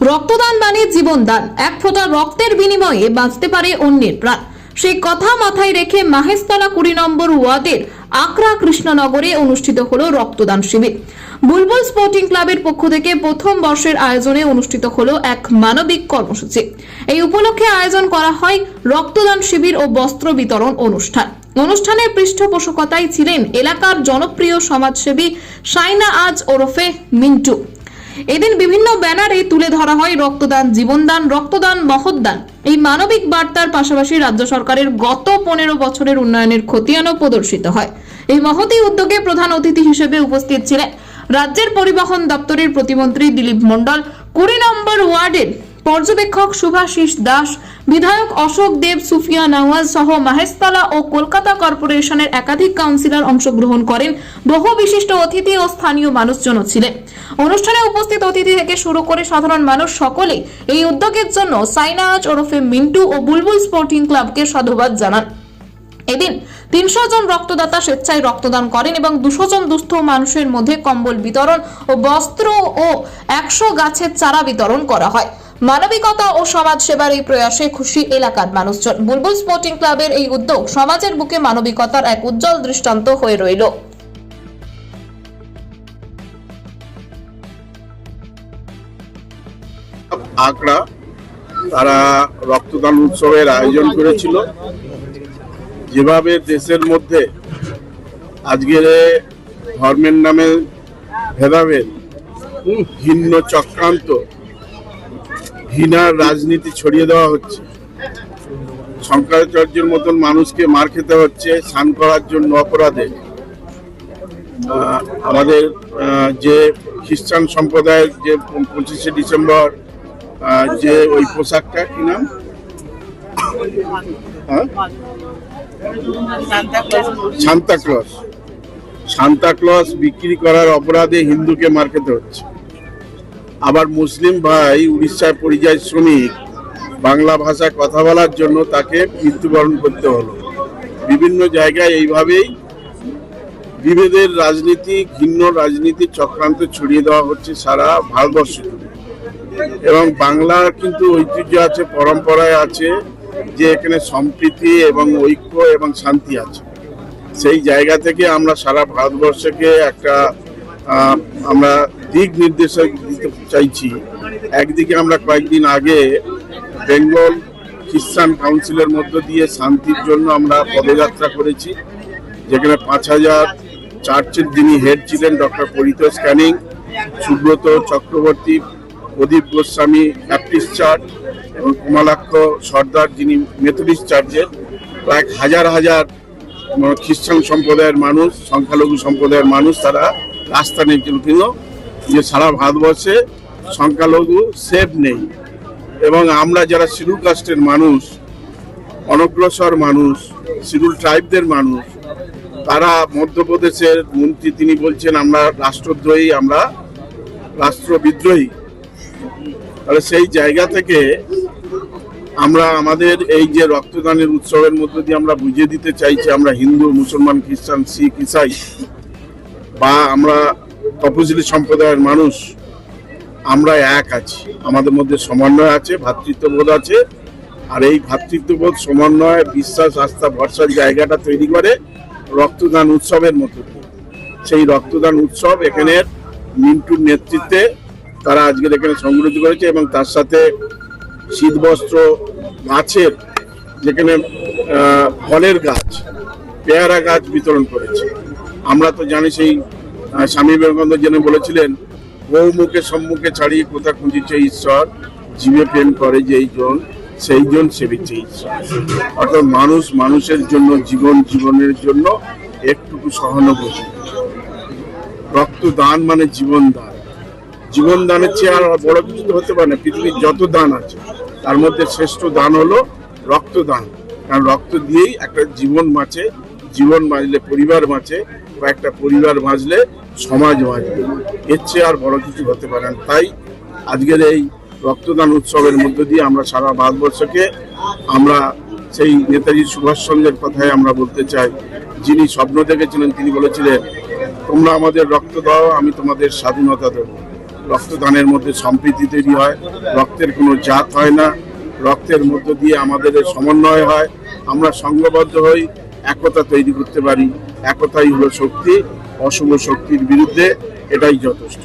রক্তদান মানে জীবনদান। এক ফোঁটা রক্তের বিনিময়ে বাঁচতে পারে অন্যের প্রাণ। সেই কথা মাথায় রেখে মাহেশতলা 20 নম্বর ওয়ার্ডের আকরা কৃষ্ণনগরে অনুষ্ঠিত হলো রক্তদান শিবির। বুলবুল স্পোর্টিং ক্লাবের পক্ষ থেকে প্রথম বর্ষের আয়োজনে অনুষ্ঠিত হলো এক মানবিক কর্মসূচি। এই উপলক্ষে আয়োজন করা হয় রক্তদান শিবির ও বস্ত্র বিতরণ অনুষ্ঠান। অনুষ্ঠানের পৃষ্ঠপোষকতায় ছিলেন এলাকার জনপ্রিয় সমাজসেবী সাইনা আজ ওরফে মিন্টু। এদিন বিভিন্ন ব্যানারে তুলে ধরা হয় রক্তদান জীবনদান, রক্তদান মহৎদান। এই মানবিক বার্তার পাশাপাশি রাজ্য সরকারের গত 15 বছরের উন্নয়নের খতিয়ানও প্রদর্শিত হয়। এই মহতী উদ্যোগে প্রধান অতিথি হিসেবে উপস্থিত ছিলেন রাজ্যের পরিবহন দপ্তরের প্রতিমন্ত্রী দিলীপ মণ্ডল, 20 নম্বর ওয়ার্ডের পর্যবেক্ষক শুভাশিস দাস, বিধায়ক অশোক দেব, সুফিয়া নওয়াজ সহ মাহেশতলা ও কলকাতা কর্পোরেশনের একাধিক কাউন্সিলর অংশগ্রহণ করেন। বহু বিশিষ্ট অতিথি ও স্থানীয় মানুষজন ছিলেন। অনুষ্ঠানে উপস্থিত অতিথি থেকে শুরু করে সাধারণ মানুষ সকলেই এই উদ্যোগের জন্য সাইনা আজ ওরফে মিন্টু ও বুলবুল স্পোর্টিং ক্লাবকে সাধুবাদ জানান। এদিন 300 জন রক্তদাতা স্বেচ্ছায় রক্তদান করেন এবং 200 জন দুস্থ মানুষের মধ্যে কম্বল বিতরণ ও বস্ত্র ও 100 গাছের চারা বিতরণ করা হয়। মানবিকতা ও সমাজ সেবার এই প্রয়াসে খুশি এলাকার মানুষজন। বুলবুল স্পোর্টিং ক্লাবের এই উদ্যোগ সমাজের বুকে মানবিকতার এক উজ্জ্বল দৃষ্টান্ত হয়ে রইল। আকরা তারা রক্তদান উৎসবের আয়োজন করেছিল। যেভাবে দেশের মধ্যে আজকের ধর্মের নামে ভেদাভেদ, ভিন্ন চক্রান্ত, ঘৃণার রাজনীতি ছড়িয়ে দেওয়া হচ্ছে, শঙ্করাচার্যের মতন মানুষকে মার খেতে হচ্ছে স্নান করার জন্য অপরাধে। আমাদের যে খ্রিস্টান সম্প্রদায়ের যে 25শে ডিসেম্বর যে ওই পোশাকটা কি নাম, সান্তা ক্লজ বিক্রি করার অপরাধে হিন্দুকে মার খেতে হচ্ছে। আবার মুসলিম ভাই উড়িষ্যায় পরিযায়ী শ্রমিক বাংলা ভাষায় কথা বলার জন্য তাকে মৃত্যুবরণ করতে হলো। বিভিন্ন জায়গায় এইভাবেই বিভেদের রাজনীতি, ঘৃণ্য রাজনীতি চক্রান্ত ছড়িয়ে দেওয়া হচ্ছে সারা ভারতবর্ষ জুড়ে। এবং বাংলার কিন্তু ঐতিহ্য আছে, পরম্পরায় আছে যে এখানে সম্প্রীতি এবং ঐক্য এবং শান্তি আছে। সেই জায়গা থেকে আমরা সারা ভারতবর্ষকে একটা আমরা দিক নির্দেশক দিতে চাইছি। একদিকে আমরা কয়েকদিন আগে বেঙ্গল খ্রিস্টান কাউন্সিলের মধ্য দিয়ে শান্তির জন্য আমরা পদযাত্রা করেছি, যেখানে 5000 চার্চের যিনি হেড ছিলেন ডক্টর পরিতোষ ক্যানিং, সুব্রত চক্রবর্তী, প্রদীপ গোস্বামী ব্যাপটিস্ট চার্চ এবং কমলাক্ষ সর্দার যিনি মেথডিস্ট চার্চের, প্রায় হাজার হাজার খ্রিস্টান সম্প্রদায়ের মানুষ, সংখ্যালঘু সম্প্রদায়ের মানুষ তারা রাস্তা নেমেছিল যে সারা ভারতবর্ষে সংখ্যালঘু সেফ নেই। এবং আমরা যারা শিডিউল কাস্টের মানুষ, অনগ্রসর মানুষ, শিডিউল ট্রাইবদের মানুষ, তারা মধ্যপ্রদেশের মন্ত্রী তিনি বলছেন আমরা রাষ্ট্রদ্রোহী, আমরা রাষ্ট্রবিদ্রোহী। তাহলে সেই জায়গা থেকে আমরা আমাদের এই যে রক্তদানের উৎসবের মধ্য দিয়ে আমরা বুঝিয়ে দিতে চাইছি আমরা হিন্দু, মুসলমান, খ্রিস্টান, শিখ, ইসাই বা আমরা তপশিলি সম্প্রদায়ের মানুষ, আমরা এক আছি। আমাদের মধ্যে সমন্বয় আছে, ভ্রাতৃত্ববোধ আছে। আর এই ভ্রাতৃত্ববোধ, সমন্বয়, বিশ্বাস, আস্থা, ভরসার জায়গাটা তৈরি করে রক্তদান উৎসবের মধ্য দিয়ে। সেই রক্তদান উৎসব এখানের মিন্টুর নেতৃত্বে তারা আজকের এখানে সংগঠিত করেছে এবং তার সাথে শীতবস্ত্র, গাছের যেখানে ফলের গাছ, পেয়ারা গাছ বিতরণ করেছে। আমরা তো জানি সেই স্বামী বিবেকানন্দ যিনি বলেছিলেন, বহুমুখে সম্মুখে ছাড়িয়ে কোথা খুঁজিছে ঈশ্বর, জীবে প্রেম করে যেই জন সেই জন সেবিছে ঈশ্বর। অর্থাৎ মানুষ মানুষের জন্য, জীবনের জন্য একটুকু সহানুভূতি। রক্তদান মানে জীবনদান। জীবনদানের চেয়ে আর বড় কিছু হতে পারে না। পৃথিবীর যত দান আছে তার মধ্যে শ্রেষ্ঠ দান হলো রক্তদান। কারণ রক্ত দিয়েই একটা জীবন বাঁচে, জীবন বাঁচলে পরিবার বাঁচে, বা একটা পরিবার বাঁচলে সমাজ বাঁচবে। এর চেয়ে আর বড় কিছু হতে পারে না। তাই আজকের এই রক্তদান উৎসবের মধ্য দিয়ে আমরা সারা ভারতবর্ষকে আমরা সেই নেতাজি সুভাষচন্দ্রের কথাই আমরা বলতে চাই, যিনি স্বপ্ন দেখেছিলেন, তিনি বলেছিলেন তোমরা আমাদের রক্ত দাও, আমি তোমাদের স্বাধীনতা দেব। রক্তদানের মধ্যে সম্প্রীতি তৈরি হয়, রক্তের কোনো জাত হয় না, রক্তের মধ্য দিয়ে আমাদের সমন্বয় হয়, আমরা সংঘবদ্ধ হই, একতা তৈরি করতে পারি। একতাই হলো শক্তি, অশুভ শক্তির বিরুদ্ধে এটাই যথেষ্ট।